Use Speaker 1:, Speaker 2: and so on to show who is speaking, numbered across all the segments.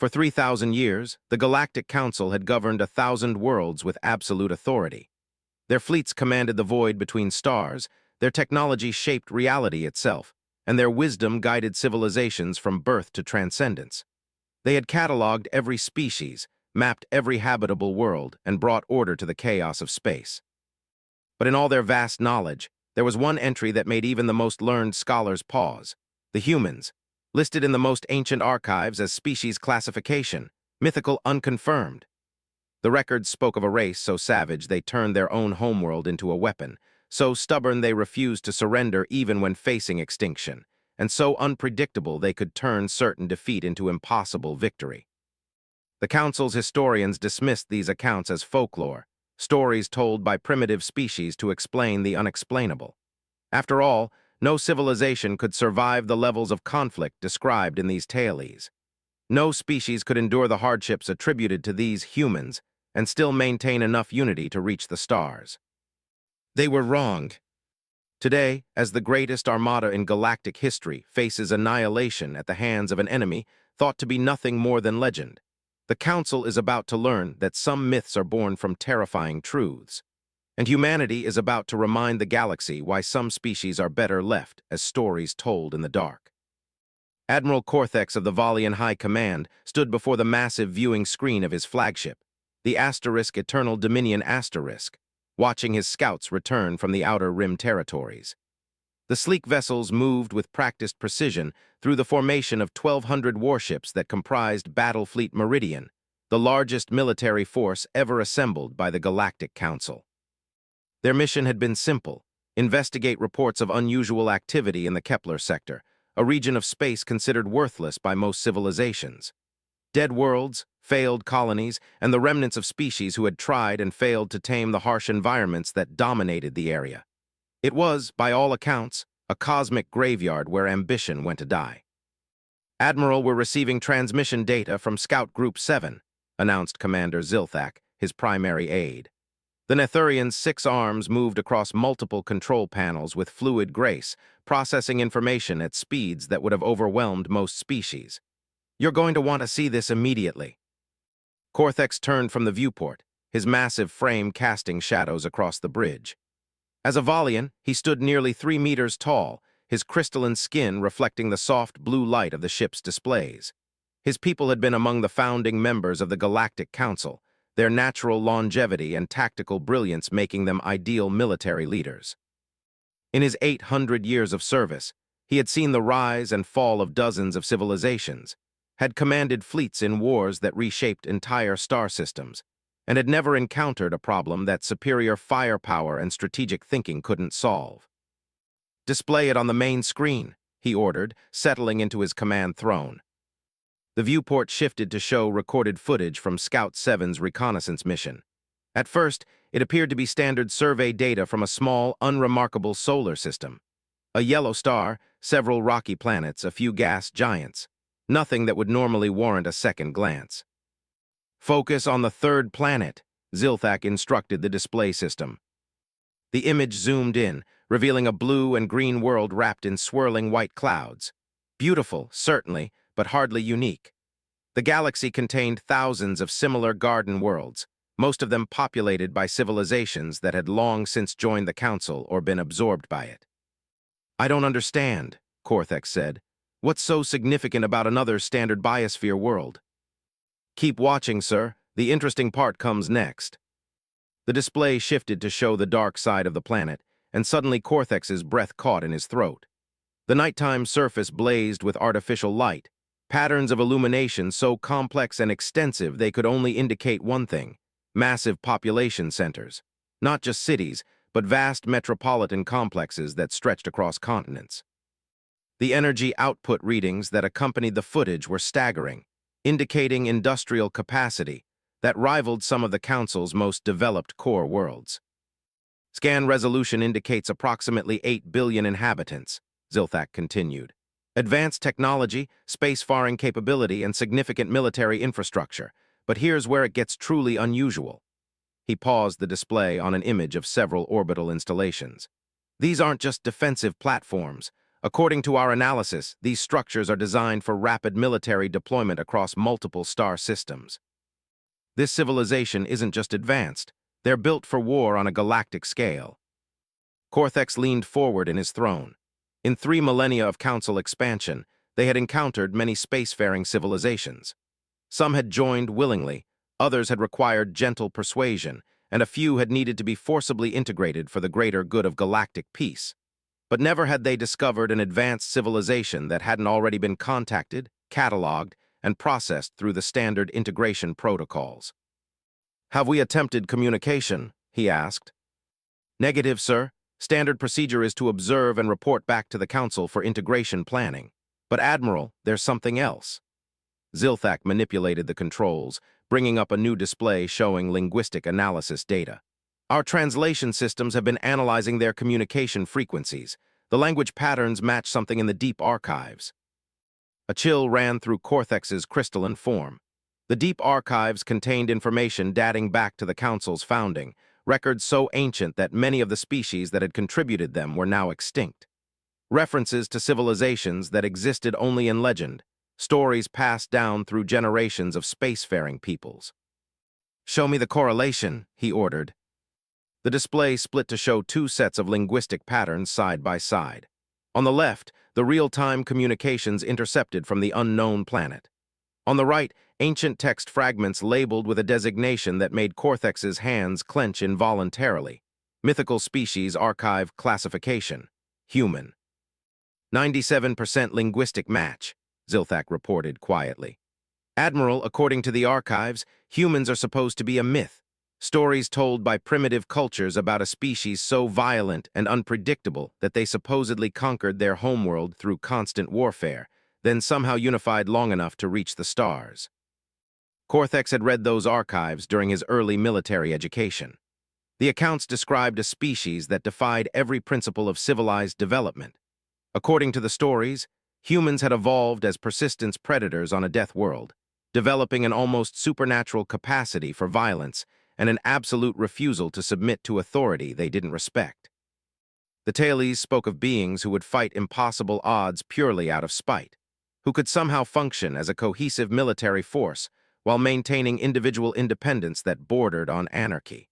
Speaker 1: For 3,000 years, the Galactic Council had governed 1,000 worlds with absolute authority. Their fleets commanded the void between stars, their technology shaped reality itself, and their wisdom guided civilizations from birth to transcendence. They had cataloged every species, mapped every habitable world, and brought order to the chaos of space. But in all their vast knowledge, there was one entry that made even the most learned scholars pause: the humans, listed in the most ancient archives as species classification, mythical unconfirmed. The records spoke of a race so savage they turned their own homeworld into a weapon, so stubborn they refused to surrender even when facing extinction, and so unpredictable they could turn certain defeat into impossible victory. The Council's historians dismissed these accounts as folklore, stories told by primitive species to explain the unexplainable. After all, no civilization could survive the levels of conflict described in these tales. No species could endure the hardships attributed to these humans and still maintain enough unity to reach the stars. They were wrong. Today, as the greatest armada in galactic history faces annihilation at the hands of an enemy thought to be nothing more than legend, the Council is about to learn that some myths are born from terrifying truths, and humanity is about to remind the galaxy why some species are better left as stories told in the dark. Admiral Cortex of the Valian High Command stood before the massive viewing screen of his flagship, the Eternal Dominion Asterisk, watching his scouts return from the Outer Rim territories. The sleek vessels moved with practiced precision through the formation of 1,200 warships that comprised Battle Fleet Meridian, the largest military force ever assembled by the Galactic Council. Their mission had been simple: investigate reports of unusual activity in the Kepler sector, a region of space considered worthless by most civilizations. Dead worlds, failed colonies, and the remnants of species who had tried and failed to tame the harsh environments that dominated the area. It was, by all accounts, a cosmic graveyard where ambition went to die. "Admiral, we're receiving transmission data from Scout Group 7, announced Commander Zilthak, his primary aide. The Nethurian's 6 arms moved across multiple control panels with fluid grace, processing information at speeds that would have overwhelmed most species. You're going to want to see this immediately." Cortex turned from the viewport, his massive frame casting shadows across the bridge. As a Valian, he stood nearly 3 meters tall, his crystalline skin reflecting the soft blue light of the ship's displays. His people had been among the founding members of the Galactic Council, their natural longevity and tactical brilliance making them ideal military leaders. In his 800 years of service, he had seen the rise and fall of dozens of civilizations, had commanded fleets in wars that reshaped entire star systems, and had never encountered a problem that superior firepower and strategic thinking couldn't solve. "Display it on the main screen," he ordered, settling into his command throne. The viewport shifted to show recorded footage from Scout 7's reconnaissance mission. At first, it appeared to be standard survey data from a small, unremarkable solar system. A yellow star, several rocky planets, a few gas giants. Nothing that would normally warrant a second glance. "Focus on the 3rd planet," Zilthak instructed the display system. The image zoomed in, revealing a blue and green world wrapped in swirling white clouds. Beautiful, certainly, but hardly unique. The galaxy contained thousands of similar garden worlds, most of them populated by civilizations that had long since joined the Council or been absorbed by it. "I don't understand," Cortex said. "What's so significant about another standard biosphere world?" "Keep watching, sir. The interesting part comes next." The display shifted to show the dark side of the planet, and suddenly Cortex's breath caught in his throat. The nighttime surface blazed with artificial light, patterns of illumination so complex and extensive they could only indicate one thing: massive population centers. Not just cities, but vast metropolitan complexes that stretched across continents. The energy output readings that accompanied the footage were staggering, indicating industrial capacity that rivaled some of the Council's most developed core worlds. "Scan resolution indicates approximately 8 billion inhabitants," Zilthak continued. "Advanced technology, space-faring capability, and significant military infrastructure. But here's where it gets truly unusual." He paused the display on an image of several orbital installations. "These aren't just defensive platforms. According to our analysis, these structures are designed for rapid military deployment across multiple star systems. This civilization isn't just advanced, they're built for war on a galactic scale. Cortex leaned forward in his throne. In 3 millennia of Council expansion, they had encountered many spacefaring civilizations. Some had joined willingly, others had required gentle persuasion, and a few had needed to be forcibly integrated for the greater good of galactic peace. But never had they discovered an advanced civilization that hadn't already been contacted, cataloged, and processed through the standard integration protocols. "Have we attempted communication?" he asked. "Negative, sir. Standard procedure is to observe and report back to the Council for integration planning. But Admiral, there's something else." Zilthak manipulated the controls, bringing up a new display showing linguistic analysis data. "Our translation systems have been analyzing their communication frequencies. The language patterns match something in the deep archives." A chill ran through Cortex's crystalline form. The deep archives contained information dating back to the Council's founding, records so ancient that many of the species that had contributed them were now extinct. References to civilizations that existed only in legend, stories passed down through generations of spacefaring peoples. "Show me the correlation," he ordered. The display split to show 2 sets of linguistic patterns side by side. On the left, the real-time communications intercepted from the unknown planet. On the right, ancient text fragments labeled with a designation that made Cortex's hands clench involuntarily. Mythical species archive classification. Human. 97% linguistic match, Zilthak reported quietly. "Admiral, according to the archives, humans are supposed to be a myth. Stories told by primitive cultures about a species so violent and unpredictable that they supposedly conquered their homeworld through constant warfare, then somehow unified long enough to reach the stars." Cortex had read those archives during his early military education. The accounts described a species that defied every principle of civilized development. According to the stories, humans had evolved as persistence predators on a death world, developing an almost supernatural capacity for violence and an absolute refusal to submit to authority they didn't respect. The Tales spoke of beings who would fight impossible odds purely out of spite, who could somehow function as a cohesive military force while maintaining individual independence that bordered on anarchy.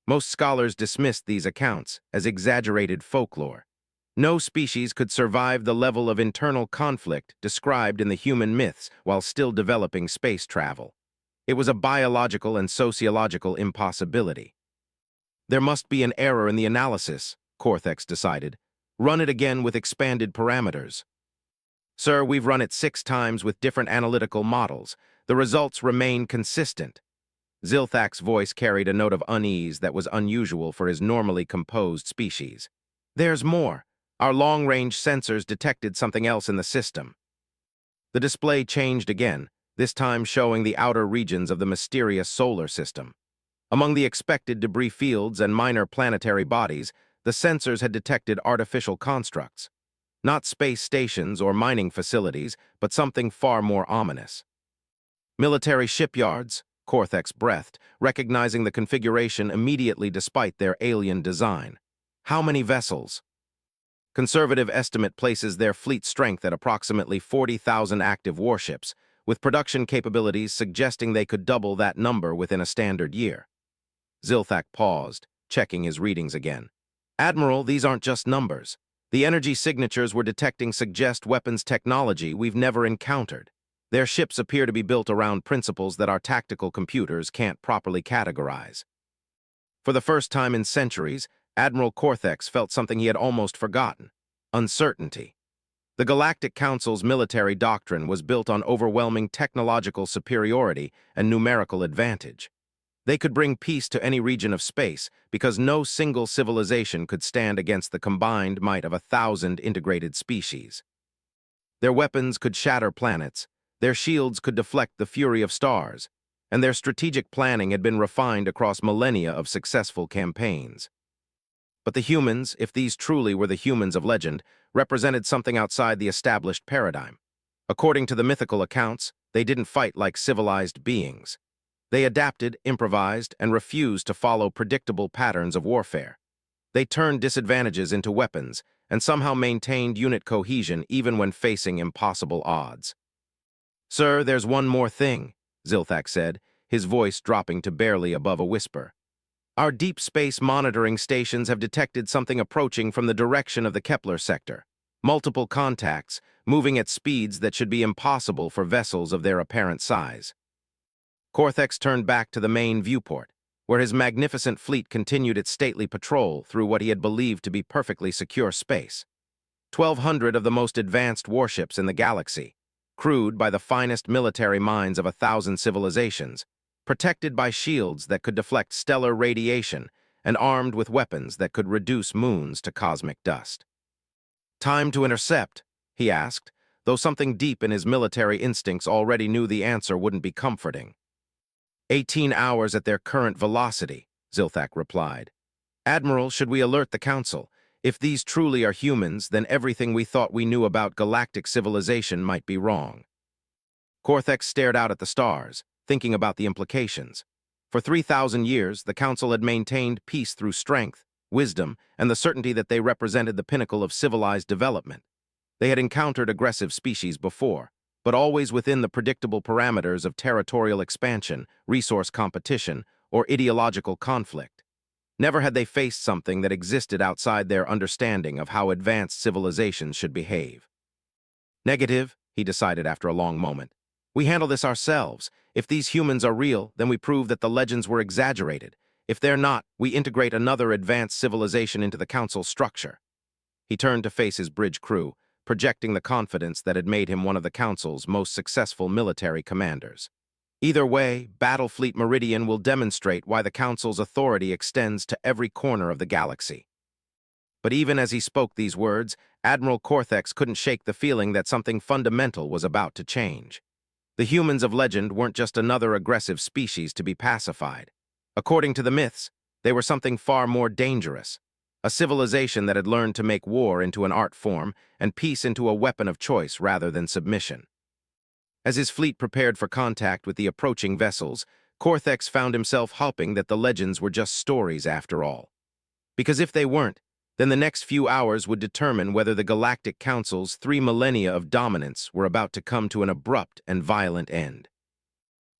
Speaker 1: Most scholars dismissed these accounts as exaggerated folklore. No species could survive the level of internal conflict described in the human myths while still developing space travel. It was a biological and sociological impossibility. There must be an error in the analysis, Cortex decided. Run it again with expanded parameters. "Sir, we've run it 6 times with different analytical models. The results remain consistent." Zilthak's voice carried a note of unease that was unusual for his normally composed species. "There's more. Our long-range sensors detected something else in the system." The display changed again, this time showing the outer regions of the mysterious solar system. Among the expected debris fields and minor planetary bodies, the sensors had detected artificial constructs. Not space stations or mining facilities, but something far more ominous. "Military shipyards," Cortex breathed, recognizing the configuration immediately despite their alien design. "How many vessels?" Conservative estimate places their fleet strength at approximately 40,000 active warships, with production capabilities suggesting they could double that number within a standard year. Zilthak paused, checking his readings again. "Admiral, these aren't just numbers. The energy signatures we're detecting suggest weapons technology we've never encountered. Their ships appear to be built around principles that our tactical computers can't properly categorize." For the first time in centuries, Admiral Cortex felt something he had almost forgotten: uncertainty. The Galactic Council's military doctrine was built on overwhelming technological superiority and numerical advantage. They could bring peace to any region of space because no single civilization could stand against the combined might of 1,000 integrated species. Their weapons could shatter planets, their shields could deflect the fury of stars, and their strategic planning had been refined across millennia of successful campaigns. But the humans, if these truly were the humans of legend, represented something outside the established paradigm. According to the mythical accounts, they didn't fight like civilized beings. They adapted, improvised, and refused to follow predictable patterns of warfare. They turned disadvantages into weapons and somehow maintained unit cohesion even when facing impossible odds. "Sir, there's one more thing," Zilthak said, his voice dropping to barely above a whisper. "Our deep space monitoring stations have detected something approaching from the direction of the Kepler sector. Multiple contacts, moving at speeds that should be impossible for vessels of their apparent size." Korthex turned back to the main viewport, where his magnificent fleet continued its stately patrol through what he had believed to be perfectly secure space. 1,200 of the most advanced warships in the galaxy, crewed by the finest military minds of 1,000 civilizations, protected by shields that could deflect stellar radiation and armed with weapons that could reduce moons to cosmic dust. "Time to intercept?" he asked, though something deep in his military instincts already knew the answer wouldn't be comforting. 18 hours at their current velocity," Zilthak replied. "Admiral, should we alert the Council? If these truly are humans, then everything we thought we knew about galactic civilization might be wrong." Korthex stared out at the stars, thinking about the implications. For 3,000 years, the Council had maintained peace through strength, wisdom, and the certainty that they represented the pinnacle of civilized development. They had encountered aggressive species before, but always within the predictable parameters of territorial expansion, resource competition, or ideological conflict. Never had they faced something that existed outside their understanding of how advanced civilizations should behave. "Negative," he decided after a long moment. "We handle this ourselves. If these humans are real, then we prove that the legends were exaggerated. If they're not, we integrate another advanced civilization into the Council's structure." He turned to face his bridge crew, projecting the confidence that had made him one of the Council's most successful military commanders. "Either way, Battlefleet Meridian will demonstrate why the Council's authority extends to every corner of the galaxy." But even as he spoke these words, Admiral Korthex couldn't shake the feeling that something fundamental was about to change. The humans of legend weren't just another aggressive species to be pacified. According to the myths, they were something far more dangerous. A civilization that had learned to make war into an art form and peace into a weapon of choice rather than submission. As his fleet prepared for contact with the approaching vessels, Korthex found himself hoping that the legends were just stories after all. Because if they weren't, then the next few hours would determine whether the Galactic Council's 3 millennia of dominance were about to come to an abrupt and violent end.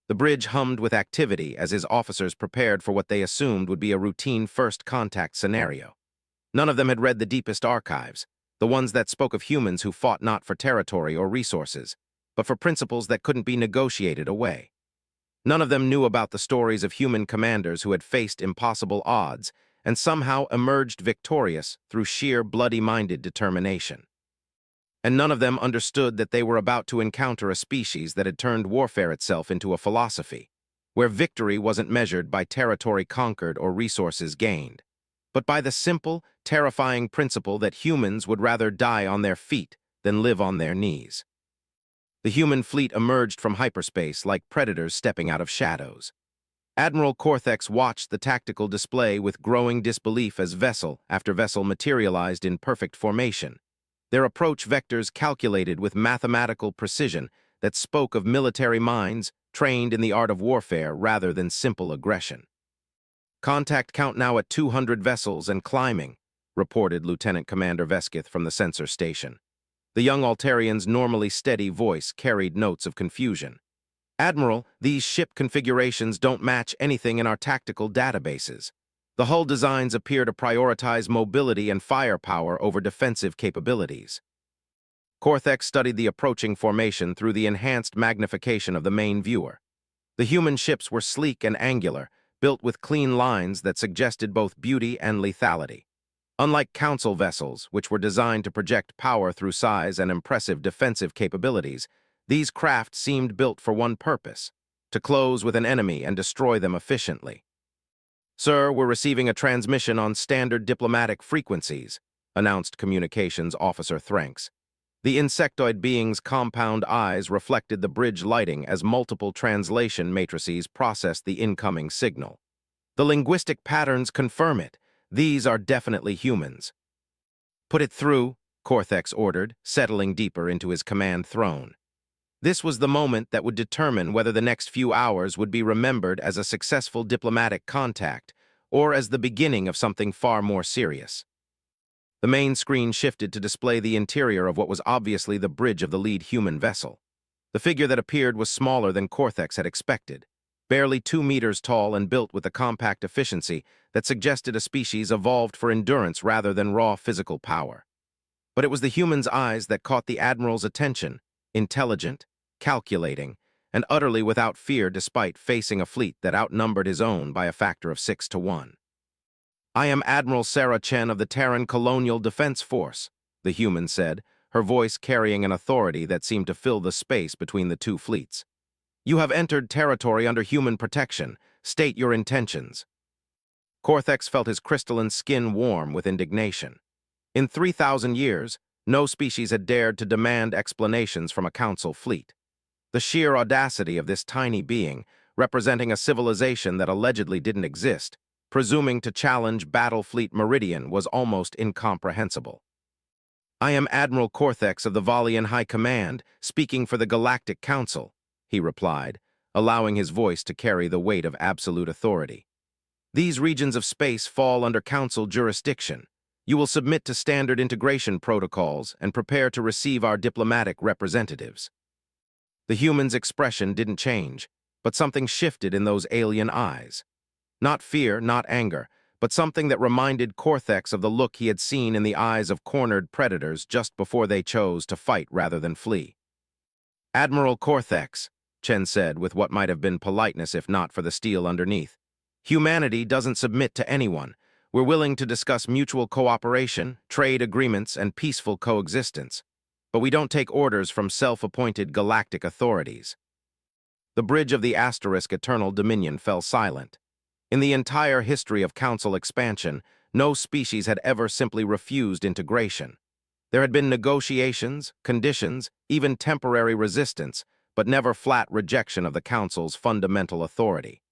Speaker 1: The bridge hummed with activity as his officers prepared for what they assumed would be a routine first contact scenario. None of them had read the deepest archives, the ones that spoke of humans who fought not for territory or resources, but for principles that couldn't be negotiated away. None of them knew about the stories of human commanders who had faced impossible odds and somehow emerged victorious through sheer bloody-minded determination. And none of them understood that they were about to encounter a species that had turned warfare itself into a philosophy, where victory wasn't measured by territory conquered or resources gained, but by the simple, terrifying principle that humans would rather die on their feet than live on their knees. The human fleet emerged from hyperspace like predators stepping out of shadows. Admiral Korthex watched the tactical display with growing disbelief as vessel after vessel materialized in perfect formation, their approach vectors calculated with mathematical precision that spoke of military minds trained in the art of warfare rather than simple aggression. "Contact count now at 200 vessels and climbing," reported Lieutenant Commander Veskith from the sensor station. The young Altarian's normally steady voice carried notes of confusion. "Admiral, these ship configurations don't match anything in our tactical databases. The hull designs appear to prioritize mobility and firepower over defensive capabilities." Korthex studied the approaching formation through the enhanced magnification of the main viewer. The human ships were sleek and angular, built with clean lines that suggested both beauty and lethality. Unlike Council vessels, which were designed to project power through size and impressive defensive capabilities, these craft seemed built for one purpose: to close with an enemy and destroy them efficiently. "Sir, we're receiving a transmission on standard diplomatic frequencies," announced Communications Officer Thranks. The insectoid being's compound eyes reflected the bridge lighting as multiple translation matrices processed the incoming signal. "The linguistic patterns confirm it. These are definitely humans." "Put it through," Korthex ordered, settling deeper into his command throne. This was the moment that would determine whether the next few hours would be remembered as a successful diplomatic contact or as the beginning of something far more serious. The main screen shifted to display the interior of what was obviously the bridge of the lead human vessel. The figure that appeared was smaller than Cortex had expected, barely 2 meters tall and built with a compact efficiency that suggested a species evolved for endurance rather than raw physical power. But it was the human's eyes that caught the Admiral's attention, intelligent, calculating, and utterly without fear despite facing a fleet that outnumbered his own by a factor of 6 to 1. "I am Admiral Sarah Chen of the Terran Colonial Defense Force," the human said, her voice carrying an authority that seemed to fill the space between the two fleets. "You have entered territory under human protection. State your intentions." Cortex felt his crystalline skin warm with indignation. In 3,000 years, no species had dared to demand explanations from a council fleet. The sheer audacity of this tiny being, representing a civilization that allegedly didn't exist, presuming to challenge Battle Fleet Meridian, was almost incomprehensible. "I am Admiral Cortex of the Valian High Command, speaking for the Galactic Council," he replied, allowing his voice to carry the weight of absolute authority. "These regions of space fall under Council jurisdiction. You will submit to standard integration protocols and prepare to receive our diplomatic representatives." The human's expression didn't change, but something shifted in those alien eyes. Not fear, not anger, but something that reminded Cortex of the look he had seen in the eyes of cornered predators just before they chose to fight rather than flee. "Admiral Cortex," Chen said with what might have been politeness if not for the steel underneath, "humanity doesn't submit to anyone. We're willing to discuss mutual cooperation, trade agreements, and peaceful coexistence. But we don't take orders from self-appointed galactic authorities." The bridge of the asterisk Eternal Dominion fell silent. In the entire history of Council expansion, no species had ever simply refused integration. There had been negotiations, conditions, even temporary resistance, but never flat rejection of the Council's fundamental authority.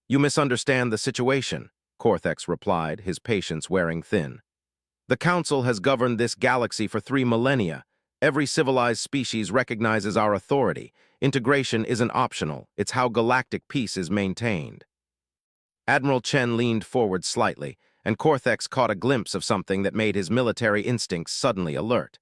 Speaker 1: "You misunderstand the situation," Cortex replied, his patience wearing thin. "The Council has governed this galaxy for 3 millennia. Every civilized species recognizes our authority. Integration isn't optional, it's how galactic peace is maintained." Admiral Chen leaned forward slightly, and Cortex caught a glimpse of something that made his military instincts suddenly alert.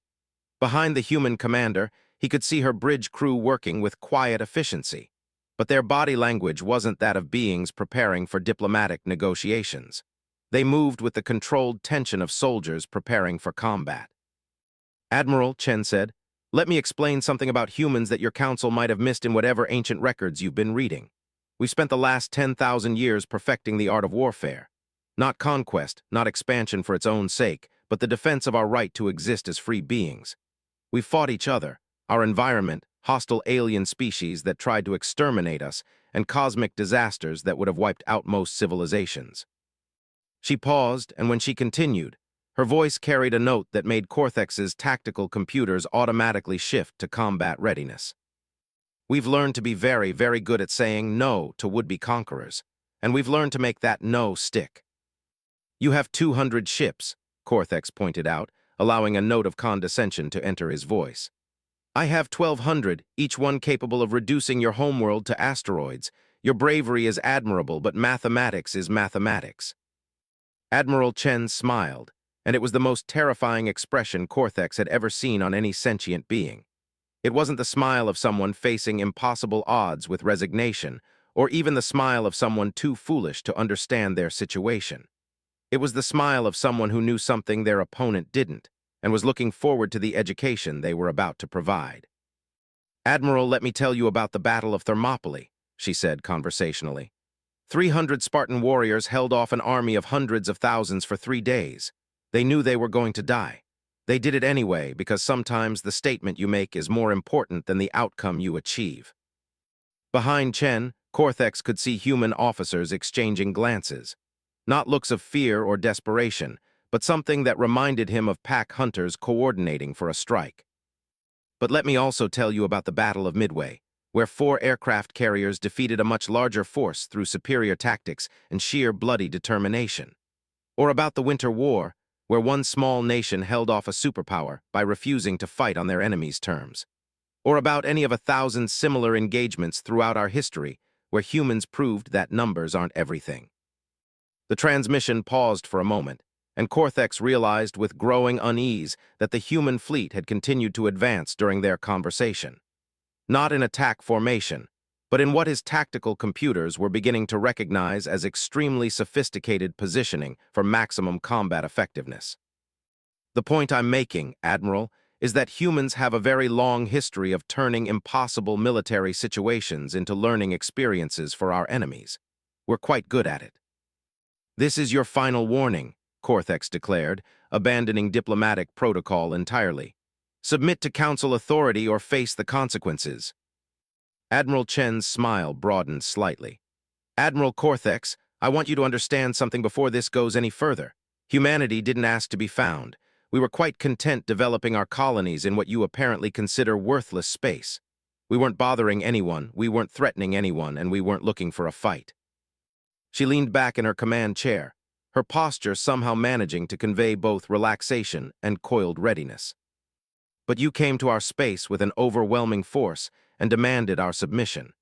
Speaker 1: Behind the human commander, he could see her bridge crew working with quiet efficiency. But their body language wasn't that of beings preparing for diplomatic negotiations. They moved with the controlled tension of soldiers preparing for combat. "Admiral," Chen said, "let me explain something about humans that your council might have missed in whatever ancient records you've been reading. We spent the last 10,000 years perfecting the art of warfare. Not conquest, not expansion for its own sake, but the defense of our right to exist as free beings. We fought each other, our environment, hostile alien species that tried to exterminate us, and cosmic disasters that would have wiped out most civilizations." She paused, and when she continued, her voice carried a note that made Cortex's tactical computers automatically shift to combat readiness. "We've learned to be very, very good at saying no to would-be conquerors, and we've learned to make that no stick." "You have 200 ships," Cortex pointed out, allowing a note of condescension to enter his voice. "I have 1,200, each one capable of reducing your homeworld to asteroids. Your bravery is admirable, but mathematics is mathematics." Admiral Chen smiled, and it was the most terrifying expression Cortex had ever seen on any sentient being. It wasn't the smile of someone facing impossible odds with resignation, or even the smile of someone too foolish to understand their situation. It was the smile of someone who knew something their opponent didn't, and was looking forward to the education they were about to provide. "Admiral, let me tell you about the Battle of Thermopylae," she said conversationally. 300 Spartan warriors held off an army of hundreds of thousands for 3 days. They knew they were going to die. They did it anyway because sometimes the statement you make is more important than the outcome you achieve. Behind Chen, Cortex could see human officers exchanging glances. Not looks of fear or desperation, but something that reminded him of pack hunters coordinating for a strike. "But let me also tell you about the Battle of Midway, where 4 aircraft carriers defeated a much larger force through superior tactics and sheer bloody determination. Or about the Winter War, where one small nation held off a superpower by refusing to fight on their enemies' terms. Or about any of 1,000 similar engagements throughout our history, where humans proved that numbers aren't everything." The transmission paused for a moment, and Cortex realized with growing unease that the human fleet had continued to advance during their conversation. Not in attack formation, but in what his tactical computers were beginning to recognize as extremely sophisticated positioning for maximum combat effectiveness. The point I'm making, Admiral, is that humans have a very long history of turning impossible military situations into learning experiences for our enemies. We're quite good at it. This is your final warning, Cortex declared, abandoning diplomatic protocol entirely. Submit to Council authority or face the consequences. Admiral Chen's smile broadened slightly. Admiral Cortex, I want you to understand something before this goes any further. Humanity didn't ask to be found. We were quite content developing our colonies in what you apparently consider worthless space. We weren't bothering anyone, we weren't threatening anyone, and we weren't looking for a fight. She leaned back in her command chair, her posture somehow managing to convey both relaxation and coiled readiness. But you came to our space with an overwhelming force and demanded our submission.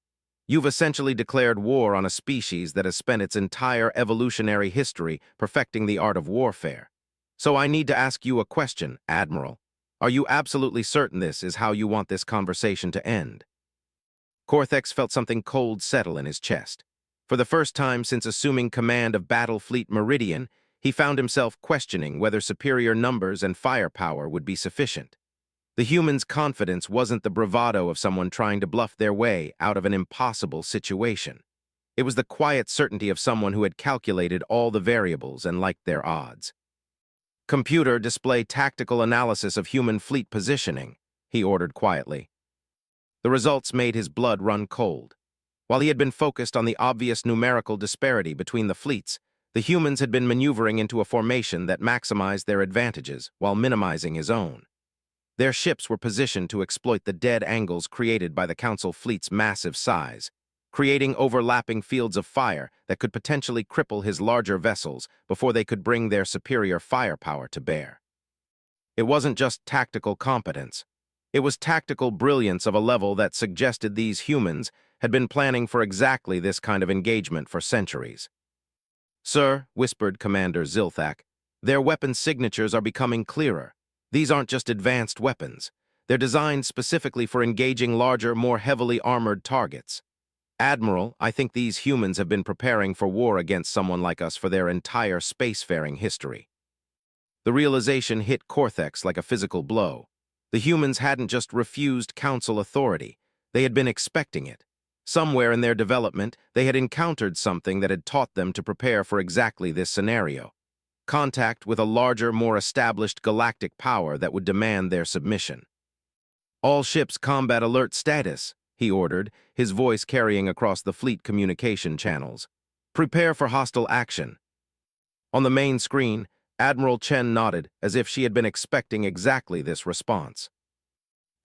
Speaker 1: You've essentially declared war on a species that has spent its entire evolutionary history perfecting the art of warfare. So I need to ask you a question, Admiral. Are you absolutely certain this is how you want this conversation to end? Cortex felt something cold settle in his chest. For the first time since assuming command of Battle Fleet Meridian, he found himself questioning whether superior numbers and firepower would be sufficient. The human's confidence wasn't the bravado of someone trying to bluff their way out of an impossible situation. It was the quiet certainty of someone who had calculated all the variables and liked their odds. Computer, display tactical analysis of human fleet positioning, he ordered quietly. The results made his blood run cold. While he had been focused on the obvious numerical disparity between the fleets, the humans had been maneuvering into a formation that maximized their advantages while minimizing his own. Their ships were positioned to exploit the dead angles created by the Council fleet's massive size, creating overlapping fields of fire that could potentially cripple his larger vessels before they could bring their superior firepower to bear. It wasn't just tactical competence. It was tactical brilliance of a level that suggested these humans had been planning for exactly this kind of engagement for centuries. Sir, whispered Commander Zilthak, their weapon signatures are becoming clearer. These aren't just advanced weapons. They're designed specifically for engaging larger, more heavily armored targets. Admiral, I think these humans have been preparing for war against someone like us for their entire spacefaring history. The realization hit Cortex like a physical blow. The humans hadn't just refused Council authority. They had been expecting it. Somewhere in their development, they had encountered something that had taught them to prepare for exactly this scenario. Contact with a larger, more established galactic power that would demand their submission. All ships combat alert status, he ordered, his voice carrying across the fleet communication channels. Prepare for hostile action. On the main screen, Admiral Chen nodded as if she had been expecting exactly this response.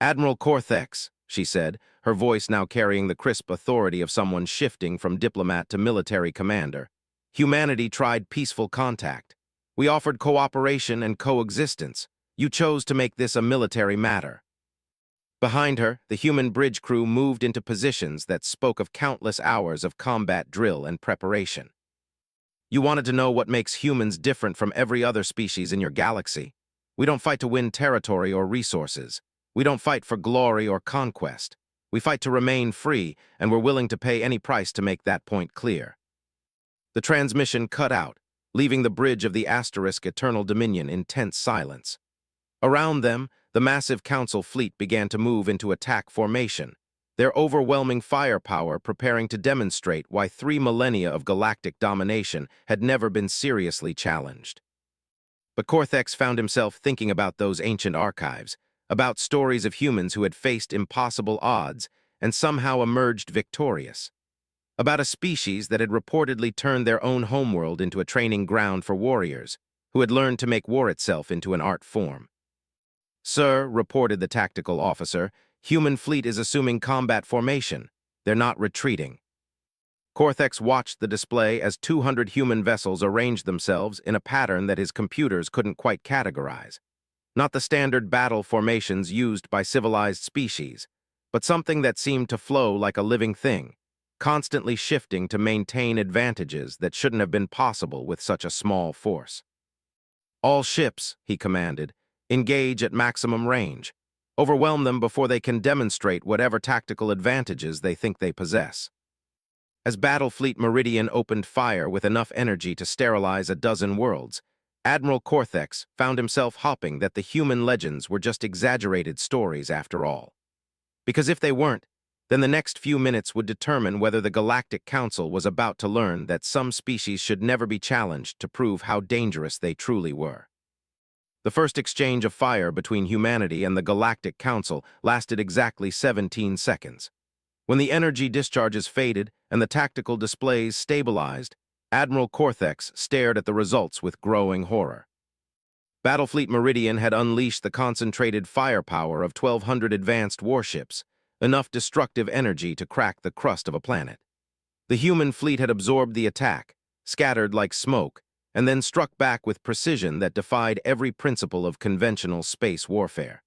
Speaker 1: Admiral Cortex, she said, her voice now carrying the crisp authority of someone shifting from diplomat to military commander. Humanity tried peaceful contact. We offered cooperation and coexistence. You chose to make this a military matter. Behind her, the human bridge crew moved into positions that spoke of countless hours of combat drill and preparation. You wanted to know what makes humans different from every other species in your galaxy. We don't fight to win territory or resources. We don't fight for glory or conquest. We fight to remain free, and we're willing to pay any price to make that point clear. The transmission cut out, leaving the bridge of the Asterisk Eternal Dominion in tense silence. Around them, the massive Council fleet began to move into attack formation, their overwhelming firepower preparing to demonstrate why 3 millennia of galactic domination had never been seriously challenged. But Cortex found himself thinking about those ancient archives, about stories of humans who had faced impossible odds and somehow emerged victorious. About a species that had reportedly turned their own homeworld into a training ground for warriors, who had learned to make war itself into an art form. Sir, reported the tactical officer, human fleet is assuming combat formation. They're not retreating. Cortex watched the display as 200 human vessels arranged themselves in a pattern that his computers couldn't quite categorize. Not the standard battle formations used by civilized species, but something that seemed to flow like a living thing, constantly shifting to maintain advantages that shouldn't have been possible with such a small force. All ships, he commanded, engage at maximum range. Overwhelm them before they can demonstrate whatever tactical advantages they think they possess. As Battlefleet Meridian opened fire with enough energy to sterilize a dozen worlds, Admiral Cortex found himself hoping that the human legends were just exaggerated stories after all. Because if they weren't, then the next few minutes would determine whether the Galactic Council was about to learn that some species should never be challenged to prove how dangerous they truly were. The first exchange of fire between humanity and the Galactic Council lasted exactly 17 seconds. When the energy discharges faded and the tactical displays stabilized, Admiral Cortex stared at the results with growing horror. Battlefleet Meridian had unleashed the concentrated firepower of 1,200 advanced warships, enough destructive energy to crack the crust of a planet. The human fleet had absorbed the attack, scattered like smoke, and then struck back with precision that defied every principle of conventional space warfare.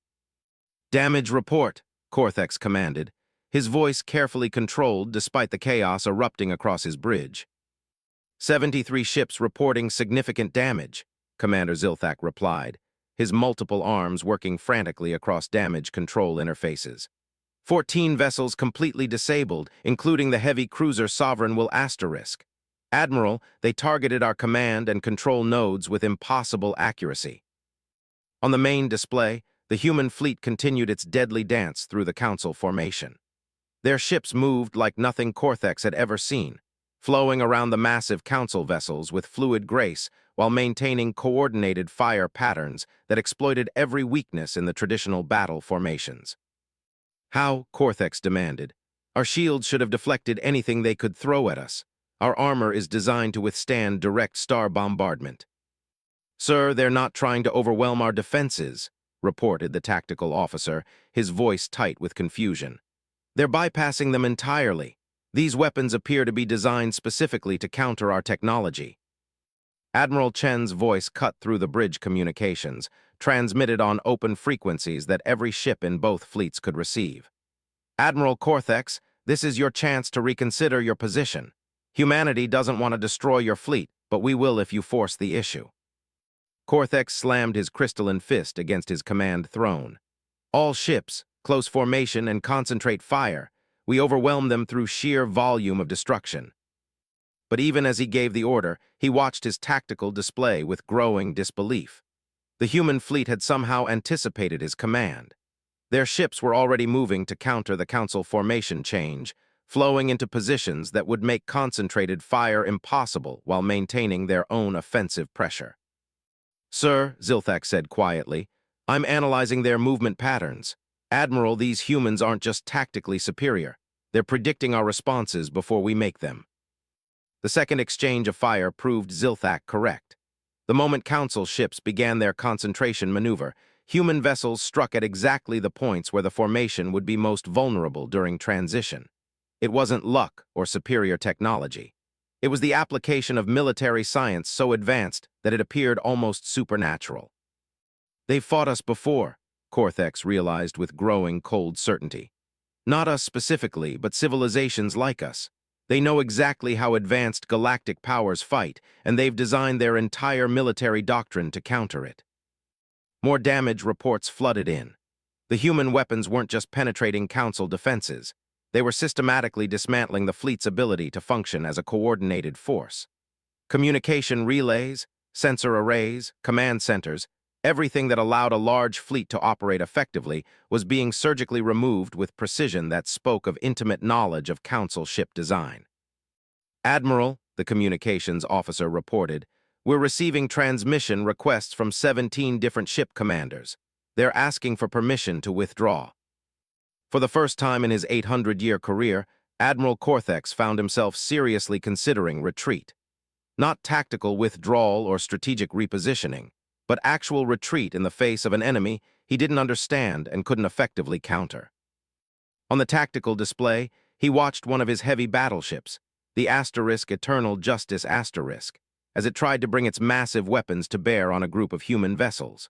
Speaker 1: "Damage report," Cortex commanded, his voice carefully controlled despite the chaos erupting across his bridge. 73 ships reporting significant damage, Commander Zilthak replied, his multiple arms working frantically across damage control interfaces. 14 vessels completely disabled, including the heavy cruiser Sovereign Will Asterisk. Admiral, they targeted our command and control nodes with impossible accuracy. On the main display, the human fleet continued its deadly dance through the Council formation. Their ships moved like nothing Cortex had ever seen, flowing around the massive Council vessels with fluid grace while maintaining coordinated fire patterns that exploited every weakness in the traditional battle formations. "How?" Cortex demanded. "Our shields should have deflected anything they could throw at us. Our armor is designed to withstand direct star bombardment." "Sir, they're not trying to overwhelm our defenses," reported the tactical officer, his voice tight with confusion. "They're bypassing them entirely. These weapons appear to be designed specifically to counter our technology." Admiral Chen's voice cut through the bridge communications, transmitted on open frequencies that every ship in both fleets could receive. "Admiral Cortex, this is your chance to reconsider your position. Humanity doesn't want to destroy your fleet, but we will if you force the issue." Cortex slammed his crystalline fist against his command throne. "All ships, close formation and concentrate fire. We overwhelm them through sheer volume of destruction." But even as he gave the order, he watched his tactical display with growing disbelief. The human fleet had somehow anticipated his command. Their ships were already moving to counter the Council formation change, flowing into positions that would make concentrated fire impossible while maintaining their own offensive pressure. "Sir," Zilthak said quietly, "I'm analyzing their movement patterns. Admiral, these humans aren't just tactically superior. They're predicting our responses before we make them." The second exchange of fire proved Zilthak correct. The moment Council ships began their concentration maneuver, human vessels struck at exactly the points where the formation would be most vulnerable during transition. It wasn't luck or superior technology. It was the application of military science so advanced that it appeared almost supernatural. "They've fought us before," Cortex realized with growing cold certainty. "Not us specifically, but civilizations like us. They know exactly how advanced galactic powers fight, and they've designed their entire military doctrine to counter it." More damage reports flooded in. The human weapons weren't just penetrating Council defenses. They were systematically dismantling the fleet's ability to function as a coordinated force. Communication relays, sensor arrays, command centers, everything that allowed a large fleet to operate effectively was being surgically removed with precision that spoke of intimate knowledge of Council ship design. "Admiral," the communications officer reported, "we're receiving transmission requests from 17 different ship commanders. They're asking for permission to withdraw." For the first time in his 800-year career, Admiral Cortex found himself seriously considering retreat. Not tactical withdrawal or strategic repositioning, but actual retreat in the face of an enemy he didn't understand and couldn't effectively counter. On the tactical display, he watched one of his heavy battleships, the Asterisk Eternal Justice Asterisk, as it tried to bring its massive weapons to bear on a group of human vessels.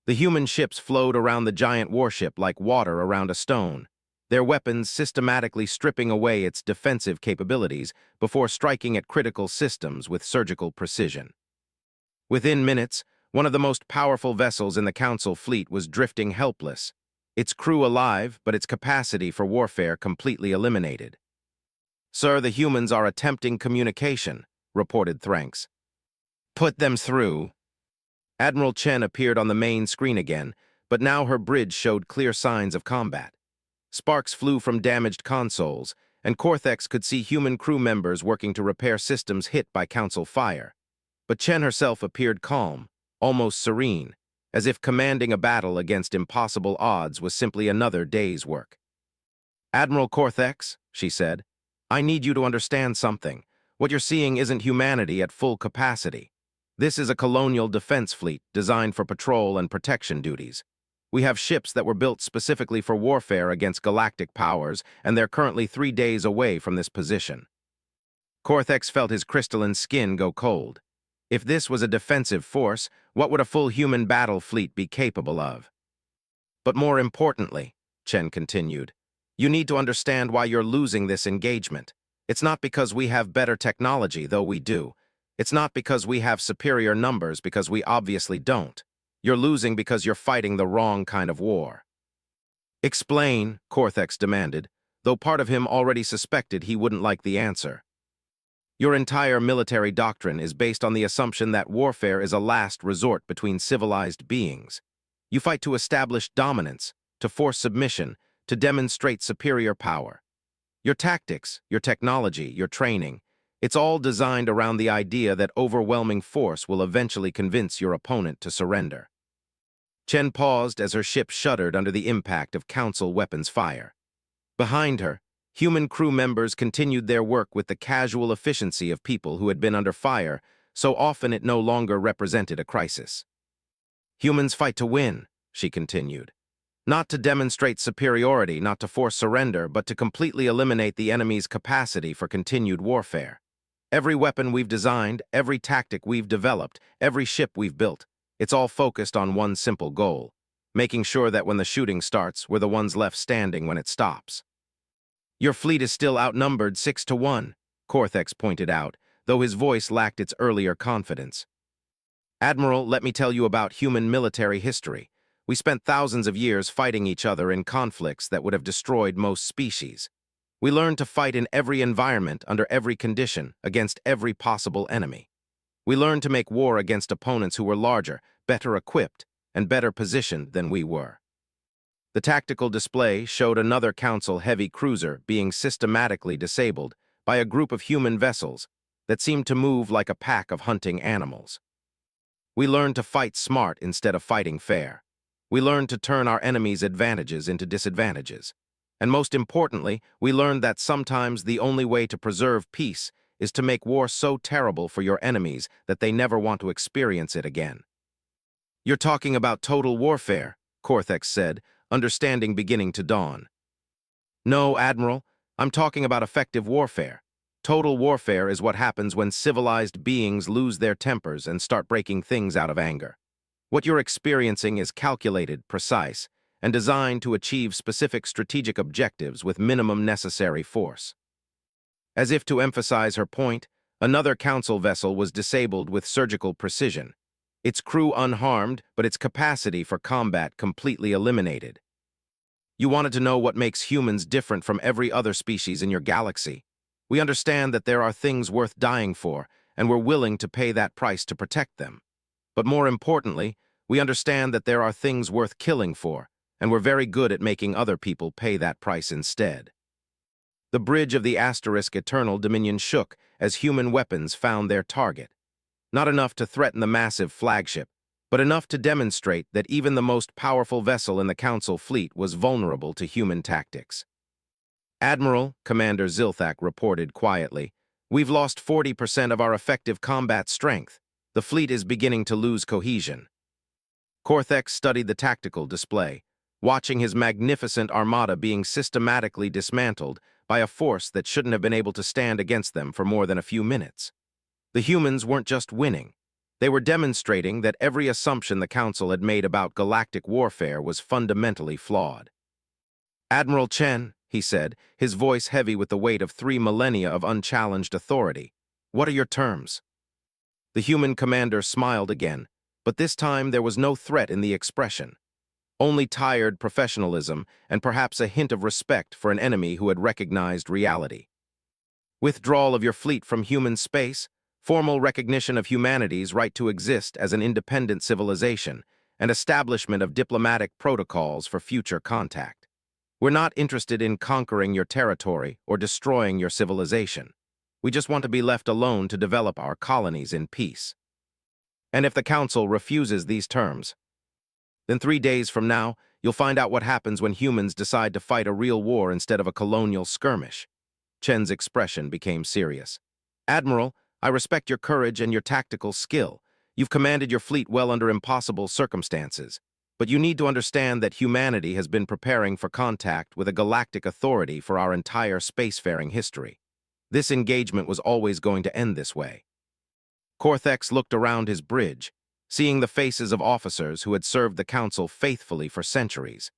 Speaker 1: The human ships flowed around the giant warship like water around a stone, their weapons systematically stripping away its defensive capabilities before striking at critical systems with surgical precision. Within minutes, One of the most powerful vessels in the Council fleet was drifting helpless, its crew alive, but its capacity for warfare completely eliminated. "Sir, the humans are attempting communication," reported Thranks. "Put them through." Admiral Chen appeared on the main screen again, but now her bridge showed clear signs of combat. Sparks flew from damaged consoles, and Cortex could see human crew members working to repair systems hit by Council fire. But Chen herself appeared calm, almost serene, as if commanding a battle against impossible odds was simply another day's work. "Admiral Cortex," she said, "I need you to understand something. What you're seeing isn't humanity at full capacity. This is a colonial defense fleet designed for patrol and protection duties. We have ships that were built specifically for warfare against galactic powers, and they're currently 3 days away from this position." Cortex felt his crystalline skin go cold. If this was a defensive force, what would a full human battle fleet be capable of? "But more importantly," Chen continued, "you need to understand why you're losing this engagement. It's not because we have better technology, though we do. It's not because we have superior numbers, because we obviously don't. You're losing because you're fighting the wrong kind of war." "Explain," Cortex demanded, though part of him already suspected he wouldn't like the answer. "Your entire military doctrine is based on the assumption that warfare is a last resort between civilized beings. You fight to establish dominance, to force submission, to demonstrate superior power. Your tactics, your technology, your training, it's all designed around the idea that overwhelming force will eventually convince your opponent to surrender." Chen paused as her ship shuddered under the impact of Council weapons fire. Behind her, human crew members continued their work with the casual efficiency of people who had been under fire, so often it no longer represented a crisis. "Humans fight to win," she continued. "Not to demonstrate superiority, not to force surrender, but to completely eliminate the enemy's capacity for continued warfare. Every weapon we've designed, every tactic we've developed, every ship we've built, it's all focused on one simple goal: making sure that when the shooting starts, we're the ones left standing when it stops." "Your fleet is still outnumbered 6-1, Cortex pointed out, though his voice lacked its earlier confidence. "Admiral, let me tell you about human military history. We spent thousands of years fighting each other in conflicts that would have destroyed most species. We learned to fight in every environment, under every condition, against every possible enemy. We learned to make war against opponents who were larger, better equipped, and better positioned than we were." The tactical display showed another Council heavy cruiser being systematically disabled by a group of human vessels that seemed to move like a pack of hunting animals. "We learned to fight smart instead of fighting fair. We learned to turn our enemies' advantages into disadvantages. And most importantly, we learned that sometimes the only way to preserve peace is to make war so terrible for your enemies that they never want to experience it again." "You're talking about total warfare," Cortex said, understanding beginning to dawn. "No, Admiral, I'm talking about effective warfare. Total warfare is what happens when civilized beings lose their tempers and start breaking things out of anger. What you're experiencing is calculated, precise, and designed to achieve specific strategic objectives with minimum necessary force." As if to emphasize her point, another Council vessel was disabled with surgical precision, its crew unharmed, but its capacity for combat completely eliminated. "You wanted to know what makes humans different from every other species in your galaxy. We understand that there are things worth dying for, and we're willing to pay that price to protect them. But more importantly, we understand that there are things worth killing for, and we're very good at making other people pay that price instead." The bridge of the Asterisk Eternal Dominion shook as human weapons found their target. Not enough to threaten the massive flagship, but enough to demonstrate that even the most powerful vessel in the Council fleet was vulnerable to human tactics. "Admiral," Commander Zilthak reported quietly, "we've lost 40% of our effective combat strength. The fleet is beginning to lose cohesion." Cortex studied the tactical display, watching his magnificent armada being systematically dismantled by a force that shouldn't have been able to stand against them for more than a few minutes. The humans weren't just winning. They were demonstrating that every assumption the Council had made about galactic warfare was fundamentally flawed. "Admiral Chen," he said, his voice heavy with the weight of 3 millennia of unchallenged authority, "what are your terms?" The human commander smiled again, But this time there was no threat in the expression, only tired professionalism and perhaps a hint of respect for an enemy who had recognized reality. Withdrawal of your fleet from human space, formal recognition of humanity's right to exist as an independent civilization, and establishment of diplomatic protocols for future contact. We're not interested in conquering your territory or destroying your civilization. We just want to be left alone to develop our colonies in peace. And if the Council refuses these terms, then 3 days from now, you'll find out what happens when humans decide to fight a real war instead of a colonial skirmish. Chen's expression became serious. Admiral, I respect your courage and your tactical skill. You've commanded your fleet well under impossible circumstances. But you need to understand that humanity has been preparing for contact with a galactic authority for our entire spacefaring history. This engagement was always going to end this way. Cortex looked around his bridge, seeing the faces of officers who had served the Council faithfully for centuries,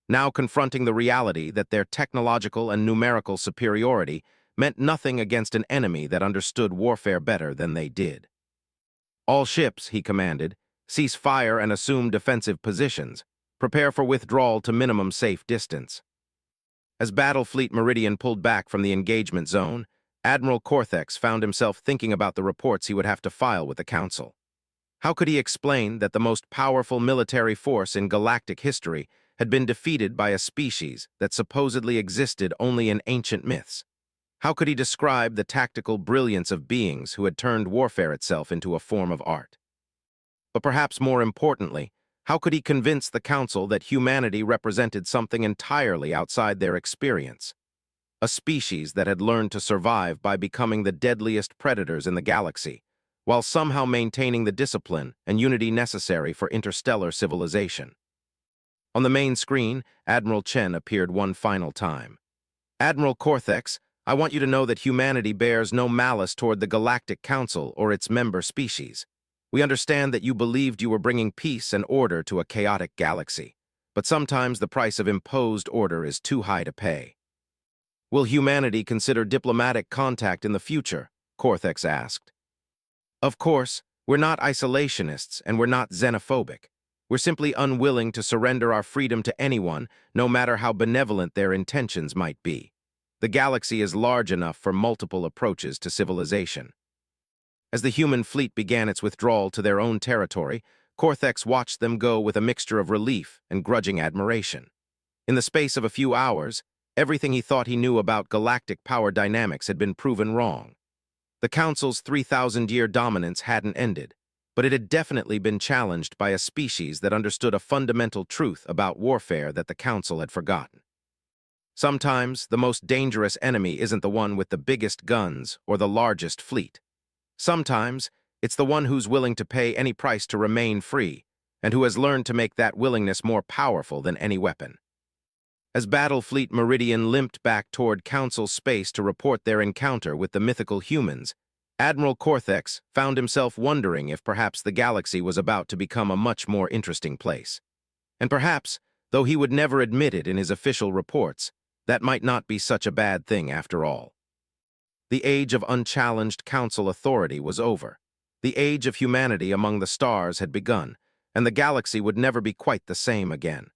Speaker 1: now confronting the reality that their technological and numerical superiority meant nothing against an enemy that understood warfare better than they did. All ships, he commanded, cease fire and assume defensive positions. Prepare for withdrawal to minimum safe distance. As Battle Fleet Meridian pulled back from the engagement zone, Admiral Cortex found himself thinking about the reports he would have to file with the Council. How could he explain that the most powerful military force in galactic history had been defeated by a species that supposedly existed only in ancient myths? How could he describe the tactical brilliance of beings who had turned warfare itself into a form of art? But perhaps more importantly, how could he convince the Council that humanity represented something entirely outside their experience? A species that had learned to survive by becoming the deadliest predators in the galaxy, while somehow maintaining the discipline and unity necessary for interstellar civilization. On the main screen, Admiral Chen appeared one final time. Admiral Cortex, I want you to know that humanity bears no malice toward the Galactic Council or its member species. We understand that you believed you were bringing peace and order to a chaotic galaxy, but sometimes the price of imposed order is too high to pay. Will humanity consider diplomatic contact in the future? Cortex asked. Of course, we're not isolationists and we're not xenophobic. We're simply unwilling to surrender our freedom to anyone, no matter how benevolent their intentions might be. The galaxy is large enough for multiple approaches to civilization. As the human fleet began its withdrawal to their own territory, Cortex watched them go with a mixture of relief and grudging admiration. In the space of a few hours, everything he thought he knew about galactic power dynamics had been proven wrong. The Council's 3,000-year dominance hadn't ended, but it had definitely been challenged by a species that understood a fundamental truth about warfare that the Council had forgotten. Sometimes, the most dangerous enemy isn't the one with the biggest guns or the largest fleet. Sometimes, it's the one who's willing to pay any price to remain free, and who has learned to make that willingness more powerful than any weapon. As Battle Fleet Meridian limped back toward Council space to report their encounter with the mythical humans, Admiral Cortex found himself wondering if perhaps the galaxy was about to become a much more interesting place. And perhaps, though he would never admit it in his official reports, that might not be such a bad thing after all. The age of unchallenged Council authority was over. The age of humanity among the stars had begun, and the galaxy would never be quite the same again.